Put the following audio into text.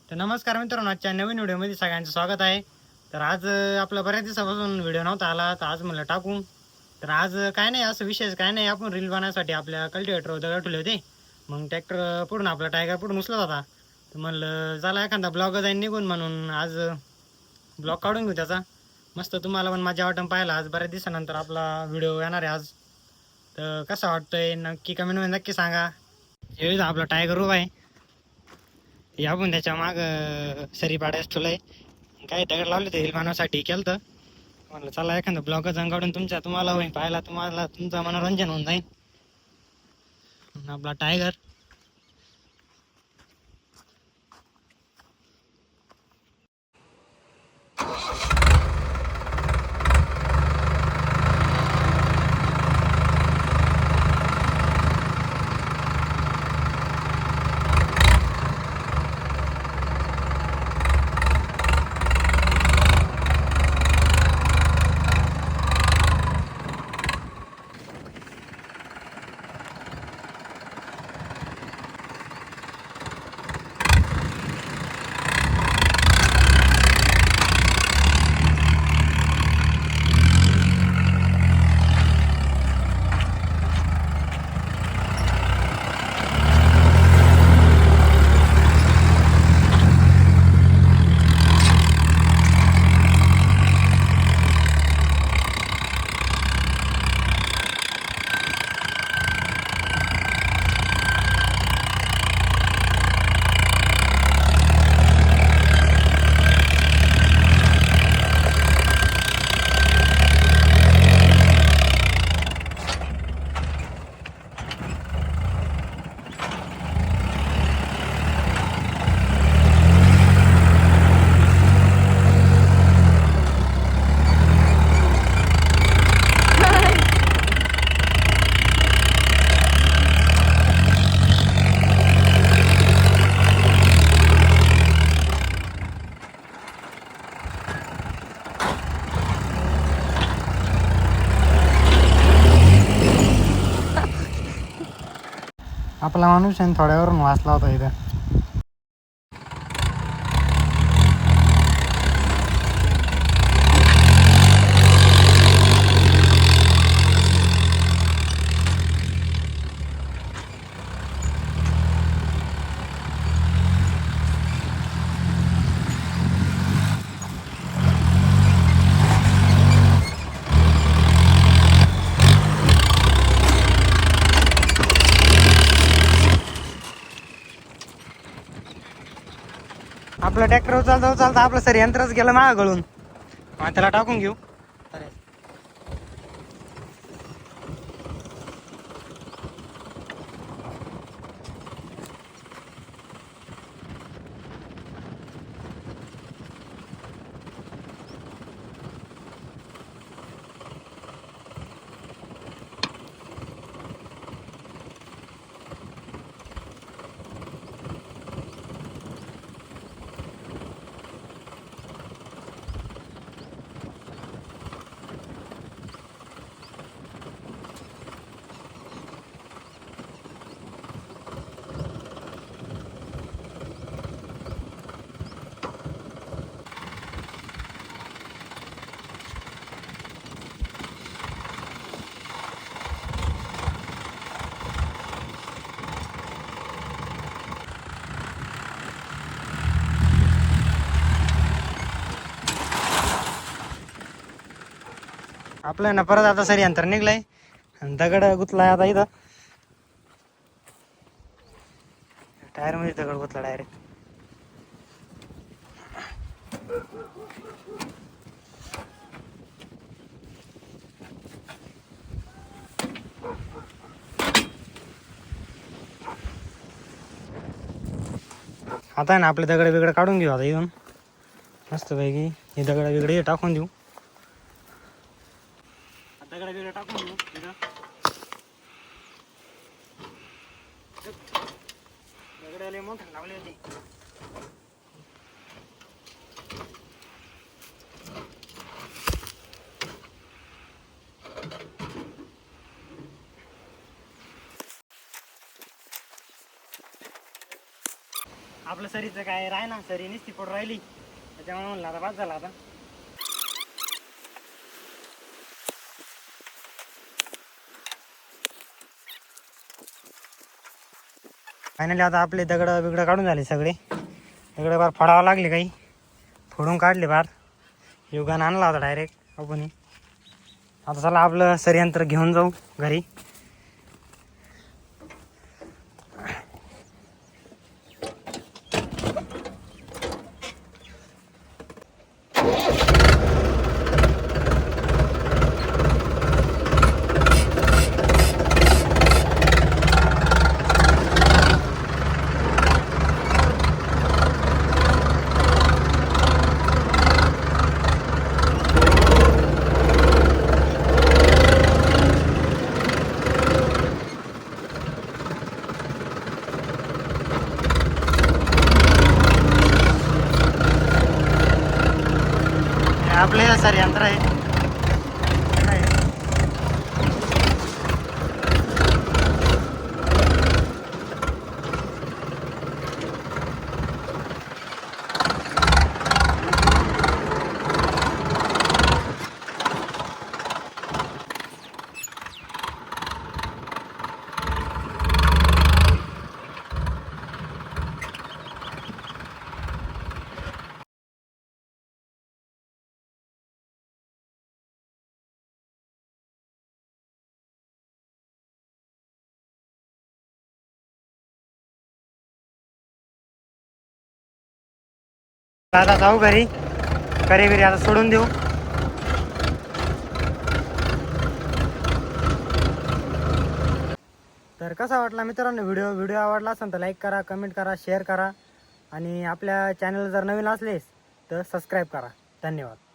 तर नमस्कार मित्रांनो, आजच्या नवीन व्हिडिओमध्ये सगळ्यांचं स्वागत आहे. तर आज आपला बऱ्याच दिवसापासून व्हिडिओ नव्हता आला, तर आज म्हणलं टाकून. तर आज काय नाही, असं विशेष काय नाही, आपण रील बनवण्यासाठी आपल्या कल्टिवेटरवर दगड ठेवले होते. मग ट्रॅक्टर पुढून आपला टायगर पुढून उचलत होता. तर म्हणलं झाला एखादा ब्लॉग जाईन निघून, म्हणून आज ब्लॉग काढून घेऊ त्याचा. मस्त तुम्हाला पण माझ्या वाटण पाहिला. आज बऱ्याच दिवसानंतर आपला व्हिडिओ येणार आहे आज. तर कसा वाटतोय नक्की कमेंटमध्ये नक्की सांगा. हे आपला टायगर उभा आहे, आपण त्याच्या माग सरी पाड्यास ठेवलंय. काय दगड लावले ते विमानासाठी केलं. तर म्हणलं चला एखादं ब्लॉग काढून तुम्हाला होईल पाहायला, तुम्हाला तुमचं मनोरंजन होऊन जाईल. आपला टायगर आपला माणूस आहे, थोड्यावरून वाचला होता इथं. आपलं ट्रॅक्टर चालता आपलं सर यंत्रच गेलं मागं गळून. त्याला टाकून घेऊ. आपलं ना परत आता सर यंत्र निघलंय आणि दगड गुतलाय आता इथं. टायर मध्ये दगड गुतला डायरेक्ट. आता आहे ना आपले दगड बिगड काढून घेऊ आता इथून मस्त पैकी. हे दगड बिगड टाकून देऊ. दगड बिगड टाकून देऊ इथं. दगड मोठे लावले होते. आपलं सरीचं काय राह ना, सरी नुसती पडून राहिली, त्याच्यामुळे म्हणलं आता बाद झाला आता. फायनली आता आपले दगड बिगड काढून झाले सगळे. दगड बार फोडावं लागले, काही फोडून काढले बार. युगान आणला होता डायरेक्ट आपण. आता चला आपलं सरीयंत्र घेऊन जाऊ घरी. आपले सर यंत्र आहे. आता जाऊ घरी, घरी आता सोडून देऊ. तर कसा वाटला मित्रांनो व्हिडिओ आवडला असेल तर लाईक करा, कमेंट करा, शेअर करा आणि आपल्या चॅनल जर नवीन असलेस तर सबस्क्राईब करा. धन्यवाद.